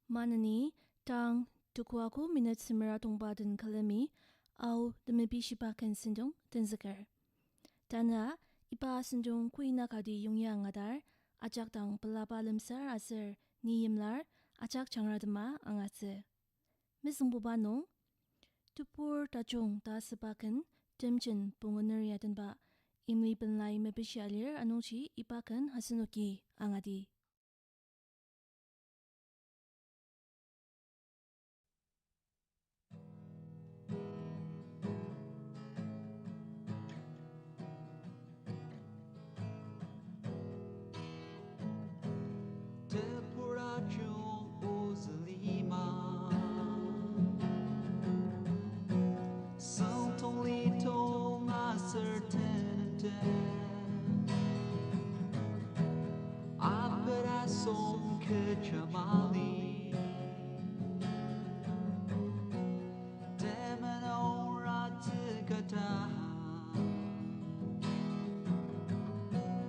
Manani, tang, tukuaku minat simera tongbadan kalami, au demipishipakan sindong tenzakar. Tana, ipa sindong kuina kadi yungya ngadar, ajak tang pelaba lemsar asir niyimlar, ajak changradama angatse. Misung bubanong, Tebur Tajung ta sepakan, Temjen Pongener yadan ba, imli benlai mebisyalir Anoshi ipakan hasunuki angadi. Tajung uzlima São tão little a certainty Abraçam que chamali Temen ora te kata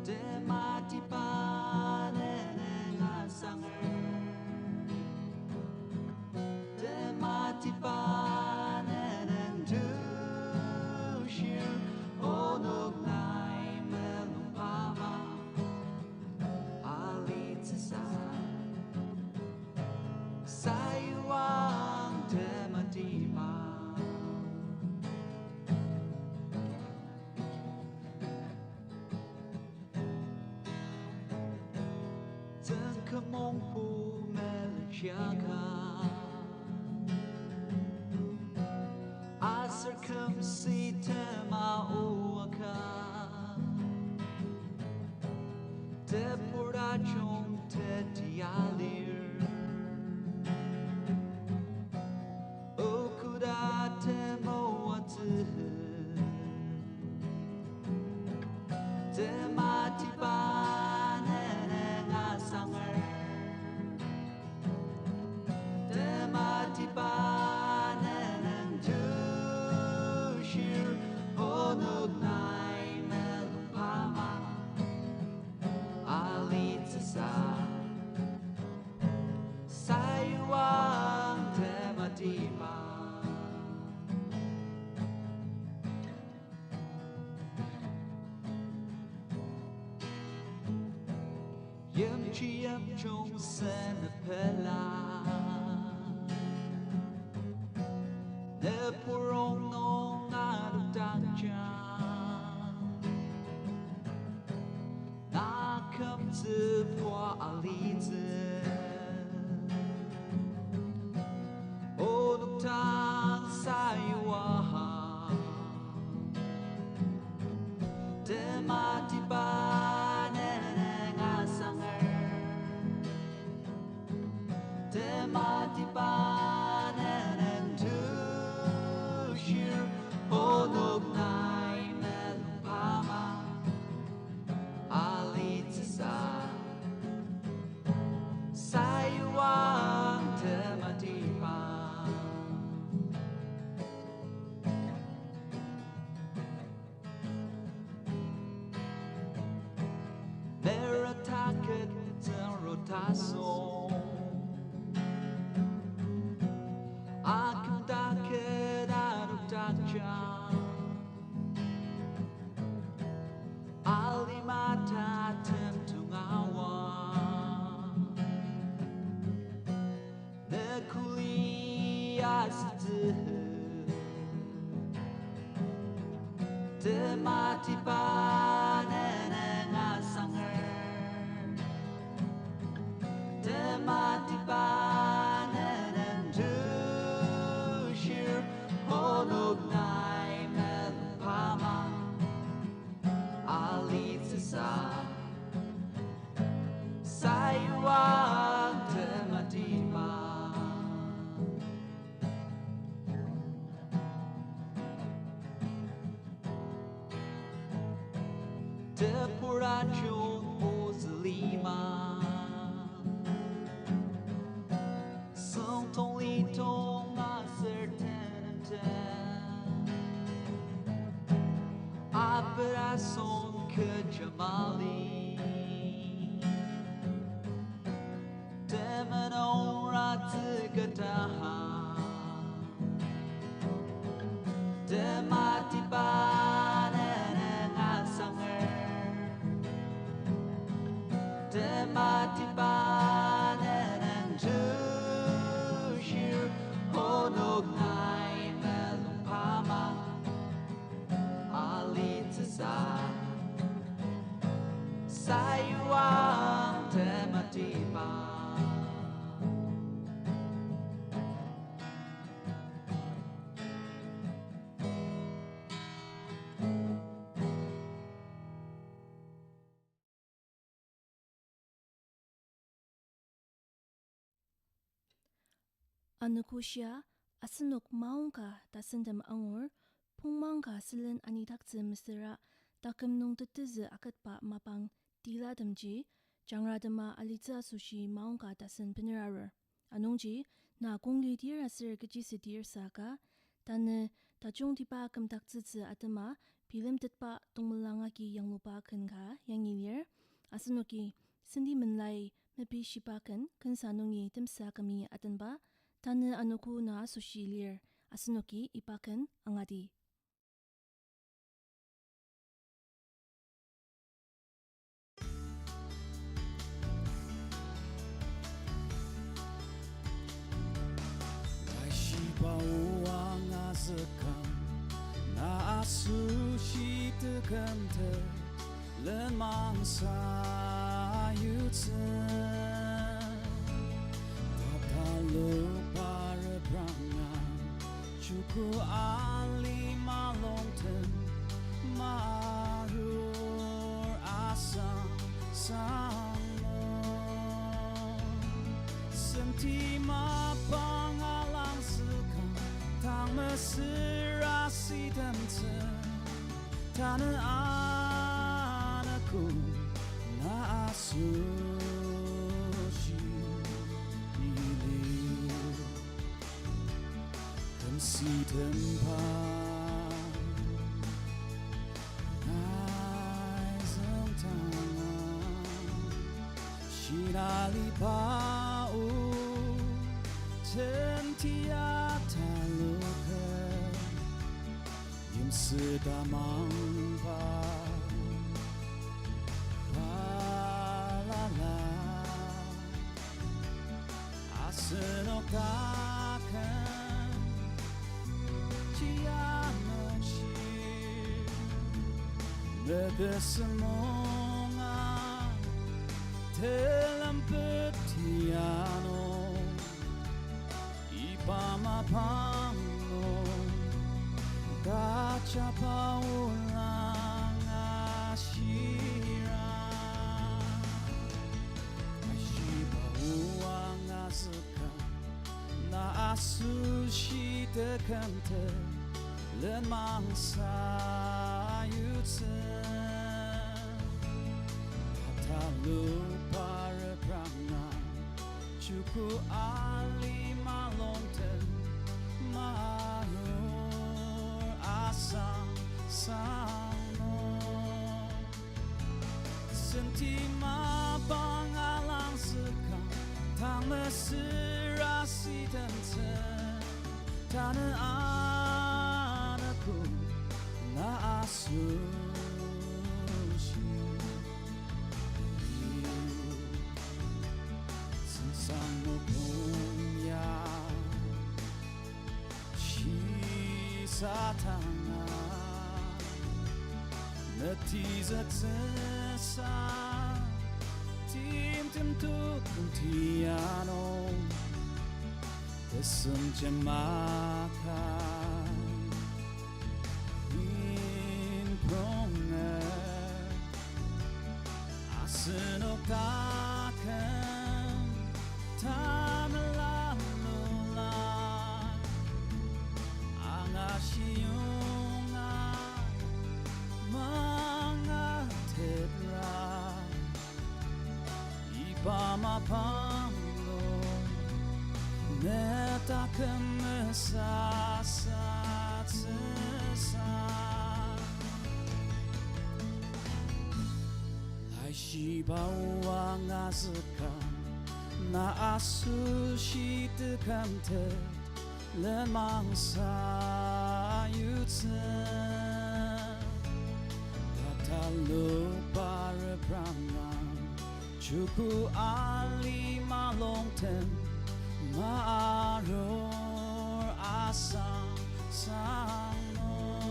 Temati panen asanger Temati panen tushir Onok nai melung pama Alitsa Sayuang temati pa Mong pu melchiaka Asar kum si tema uaka Tebur Tajung te tialir Okuda temo atu Temati panen asanger Temati panen tushir Onok nai melung pama Alitsa Sayuang temati pa Yem chiam chung sen pela Ne purong nong adu danja Na kam zi pua alizi Onuk tang sayuaha Temati panen asanger Temati panen tushir Onok nai melung pama Alitsa Sayuang temati pa Merataket rotaso Akan taket aduk takja Alimata tentung awa Nekuli asite Temati panen asanger Temati panen tushir Onok nai melung pama Alitsa Sayuang temati pa Tebur Tajung uzlima São tão little a certainty Abraçam que chamali gataha Demati panen asanger Demati panen Toshi Honog nai melung pama Alitza Sayuang temati pa Anogo siya asunok maungka tasendam angur pungmangka silen anitakze mesera takam nung tuteze akat pa mapang tila damji jangradama aliza sushi maungka tasen penerarer anongji na kongli dir asir gaji sedir saka tane tajung tipa kam takzeze atama pilim tetpa tungmelanga ki yang lupa kenka yang ilir asunoki sendi menlai mepi shipakan Khensa nungi Temsuakami atanba Tanu Anogo na Asoshi lir Asunoki ipakan angadi. Shiba uang azekam na Asoshi tekante lemang sayutsen tatalo para brahma cukup ali malongten marur asam sangon senti mapangalang sekam tang mesirasi temten tanah anakku na Asoshi ilir si tempat nai zentang shinali pau tentia taluka yim sedamang pa palala asenokakan Bebesemonga dalam petiano Ipama pangno Kaca paulang asyira Ashiba uang aseka Na Asoshi tekante lemang sayutsen Tatalu para prana cukup ali malongten marur asam sangon senti mapangalang sekam tang mesirasi tenten tanah anakku na Asoshi sensang mo punya sisatanga netiza tsesa tim tukung tiano Desem jemakan in Pongener asenokakan tamelalula angasyunga mga tebra ibamapanglo Neta kemesasat sesat Lai shiba uang azekam na Asoshi dekante len mangsa yutsen tatalo para prangan chuku ali malongten maaror asang sangno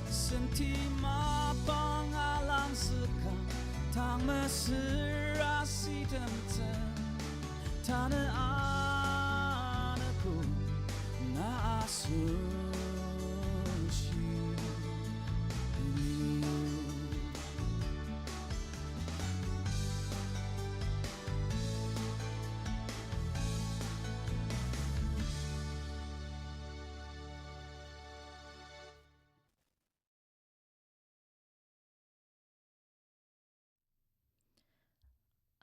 senti mapangalang sekang tang mesrasi temten tanah anakku na Asoshi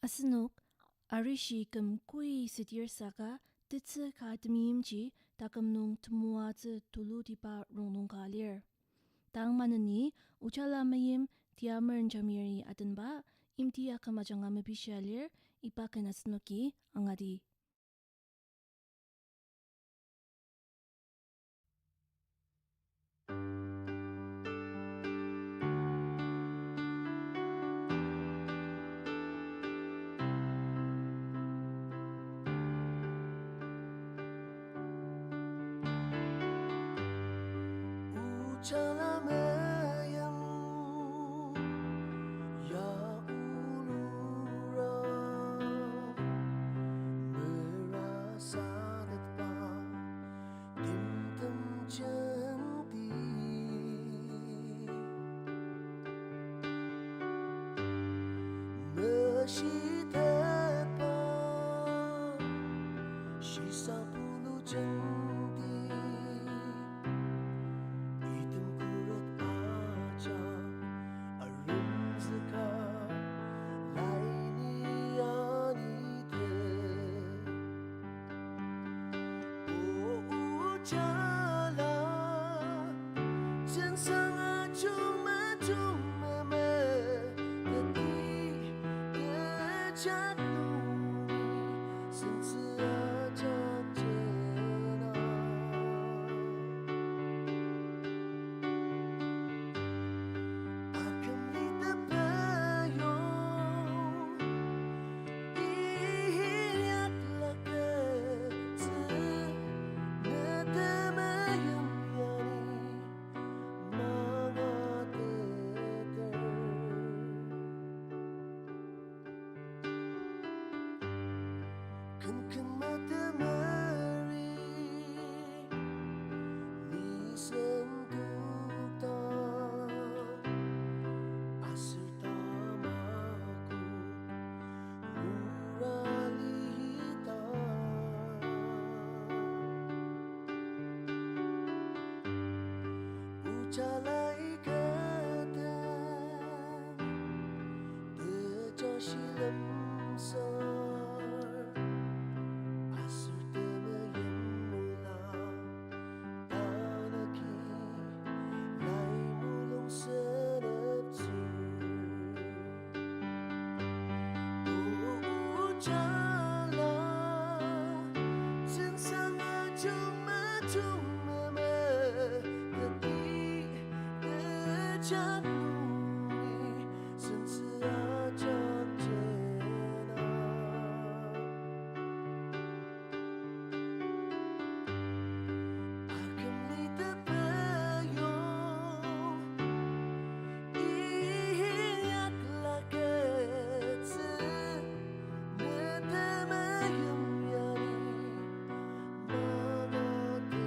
Asanok, Arishi kem kui sitir saka, ditse ka demimji, takam nung temua ze tulu dipa rongnong kalir. Tang manani, Ojala Meim, Tiameren Jamiri adenba, imti akamajanga mebishalir, ipakan asanoki, angadi. Ojala Meim, ya ulura, merasadat pa Temjen di, mesyidat pa sisa puluh jenti. Ojala ikatan Toshi lemsar Asoshi Meimla tanaki lai mulung serepsu Ojala sensang ajung majung meme Januni senseajak jena Akan lita payung Iyak laket seneta mayum yani Mangateter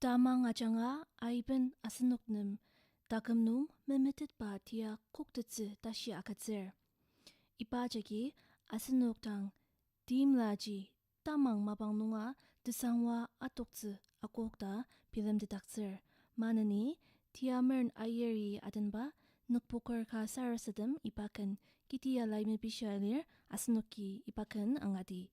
Tamang ajanga aiben asanuknum dakamnung memitit ba tia kuktitsi tashi akatser. Ipajagi asanuktang dimlaji tamang mabangnunga desangwa atokzi akokta pilam ditakser. Manani Tiameren Aieri adenba Nukpoker ka Sarasadem ipakan kiti alay mibisyalir asanuki ipakan angadi.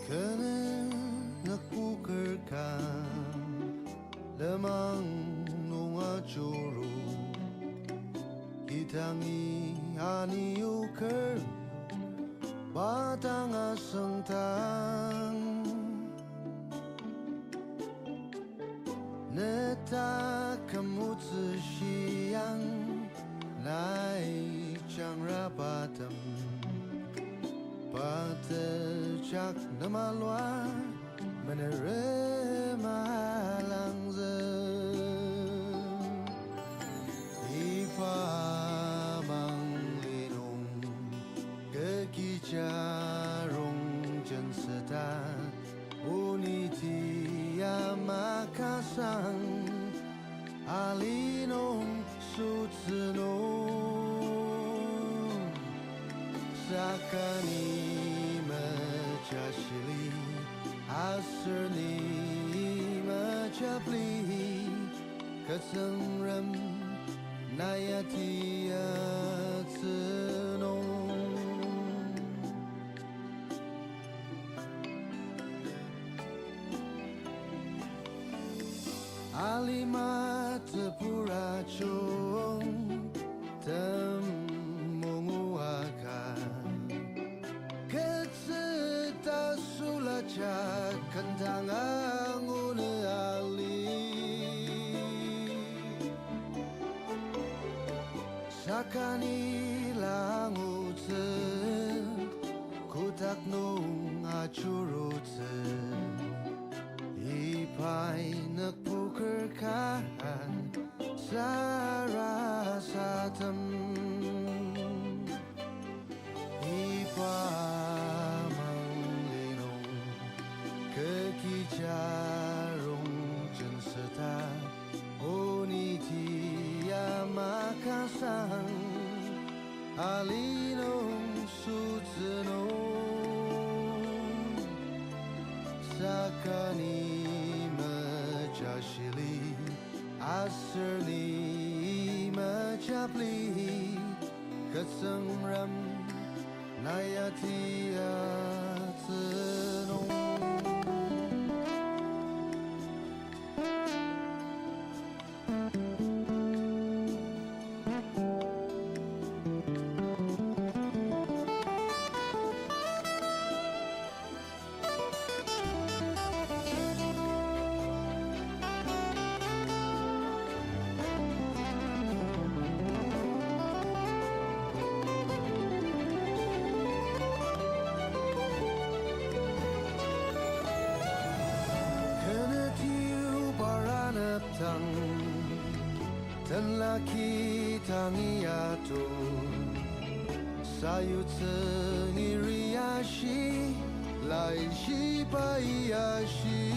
Kena Nukpoker ka lemang nunga juru Kitangi ani uker batang asang tang Neta kamu siang nai chang rapatam Patejak namalwa menerima langze Ipa manglinong kekijarong jenseta Unitia makasang alinong sutsenong Sakani majashili Aserni majapli Katsangram nayatia tsenong Alima tepura chong Kentangan une ali Sakani langutse Kutak nung acurutse Ipai Nukpoker kan Sarasadem Ipai kekijarong jenseta Unitia makasang alinong sutsenong Sakani majashili Aserni majapli Katsangram nayatia tsenong Dan laki tangiato sayut sengiriashi lai shipayashi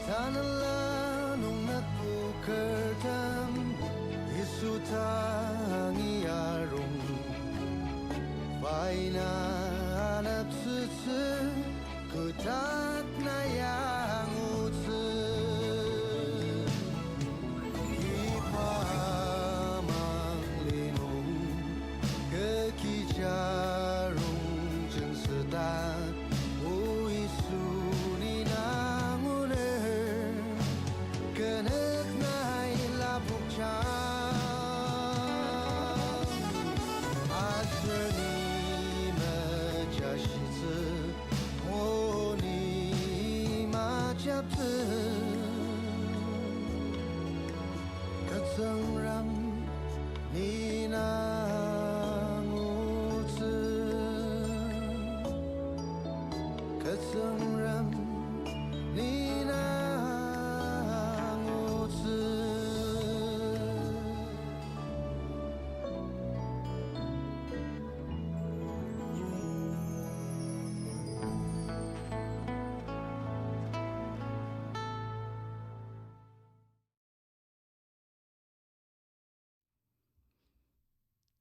tanala nung Nukpoker tam isu tangiarong paina anap setse kutak na yang kekijarong jenseta Uisu ni nanguner Kenek nai lapuk cang Aser ni majashitse Oni majapse Katsangram ni nanguner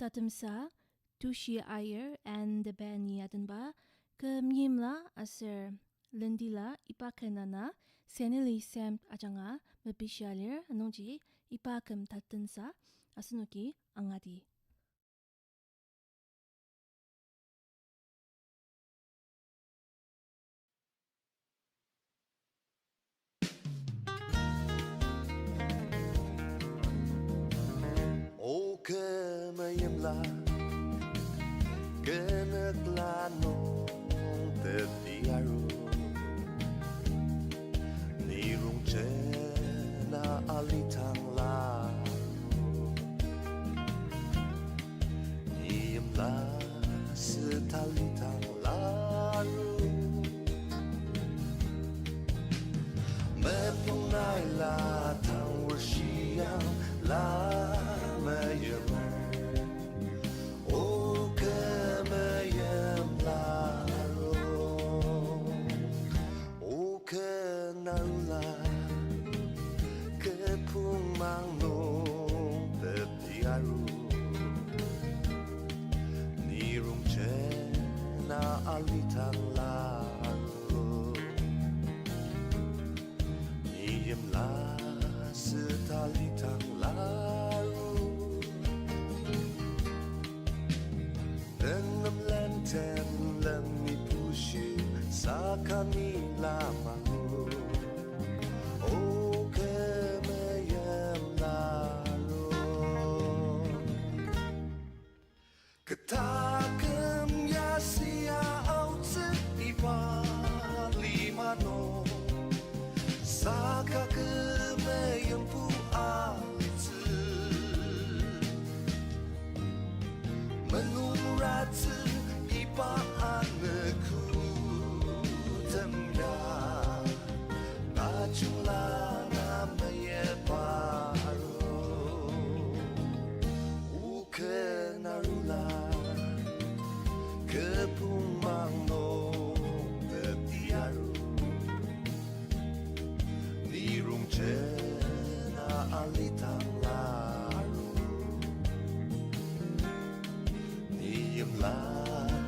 tatumsa, Toshi Aier and the Bani Adenba, ke Meimla aser Lendila ipakenana, senili sem ajanga, mebishalir anonji, ipakem tatunsa, asunuki angadi. Ke Meimla Keneklano Tetiaru Nirung Chena Alitang La Meimla Setalitang Laru Mepunai La Tang Warshiang La Alitang laru Meimla setalitang laru Enam lenten lemi pushu sakani lamahu O ke Meimla Ketakem yasia Limano Saka kemeyempu alitu Menuratu ipa aneku Temya Tajung lana meyeparu Ukenarula Kepumangno Nirung Chena Alitang Laru Meimla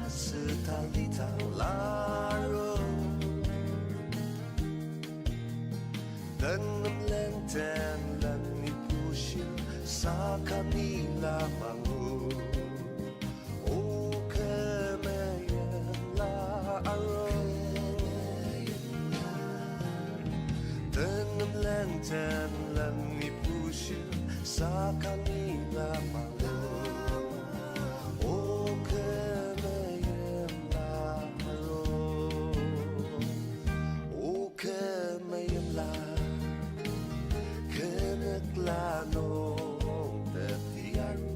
Setalitang Laru Denam lenten leni pusya sakani lamangu O ke Meimla Tenam lenten lemi pushu sakani lamalu O ke Meimla O ke Meimla Keneklano tetiaru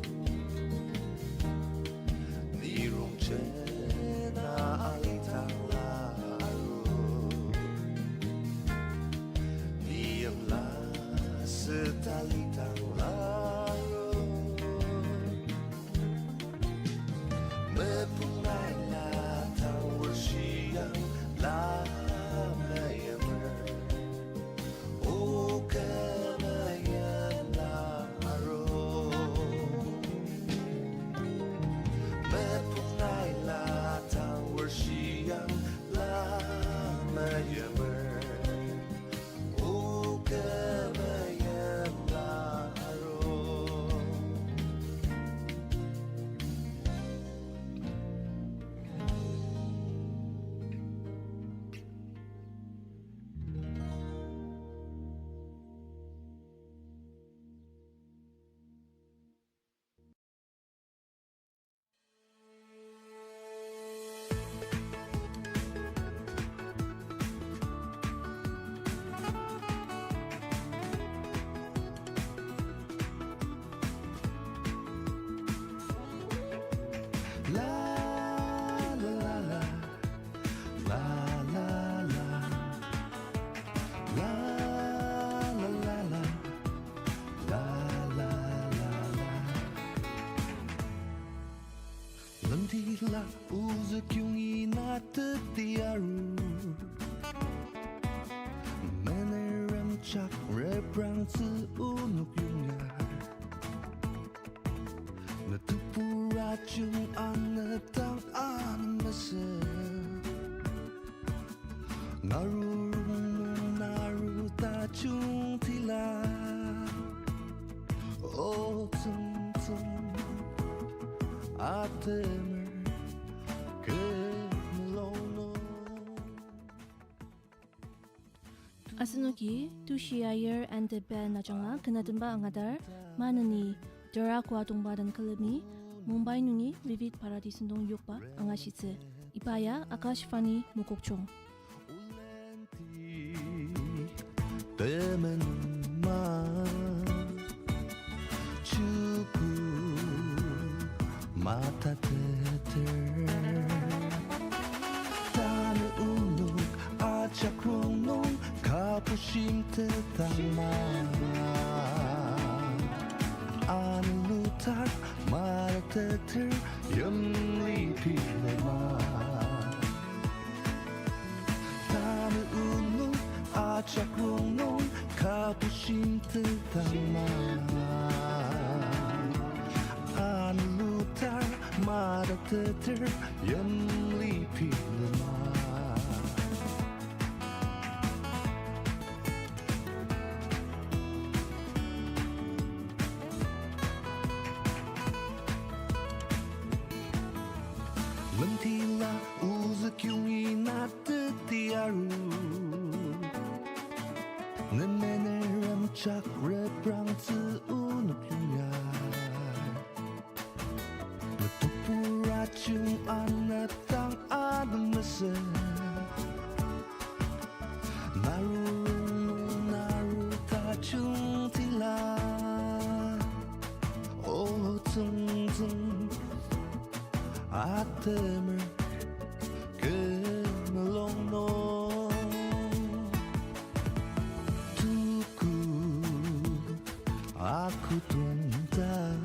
Nirung Chena Alitang Meimla setalitang laru Mepunai la tang warshiang la Meimla O ke Meimla Mepunai la tang warshiang la Meimla Lendila uzakyungi na tetiaru Menerem chak reprang zi unuk yunga Natupu Tajung anetang anmese Naru naru Tajung tila Oh tung tung Atemer kemelono Asunuki, Toshi Aier and the band Najanga Kanadamba Angadar, Manani, Dorakwa Dongbadan Kalami, Mumbai Nungi, Vivid Paradisundong Yukba, Angashitse, Ipaya, Akashfani, Mukokchong. Temen ma Chuku Mata teter Tanu uluk Ajak runong Kapushim tetama Anulutak Mata teter Yamli pilema Tanu uluk Ajak runong Kapushim tetama Anulutak Mata teter Yamli pilema Lendila uzakyungi natte tiaru Nemeneram chakre brang tsu unukyungai Natupurachung anatang admese Naru tajung tila Oh tung tung Atemer kemelono Tuku aku tuntar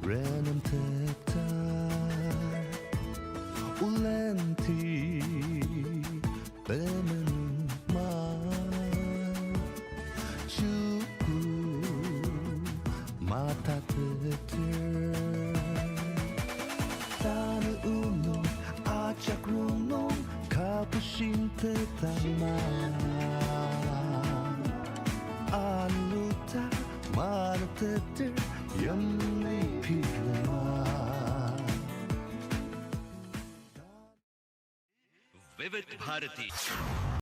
Renem tetar Ulenti Bemenuma Cuku Mata teter Tanu unong Ajak runong Kapushim tetama Anuta Mata teter Yamli pilema Vivid Bharati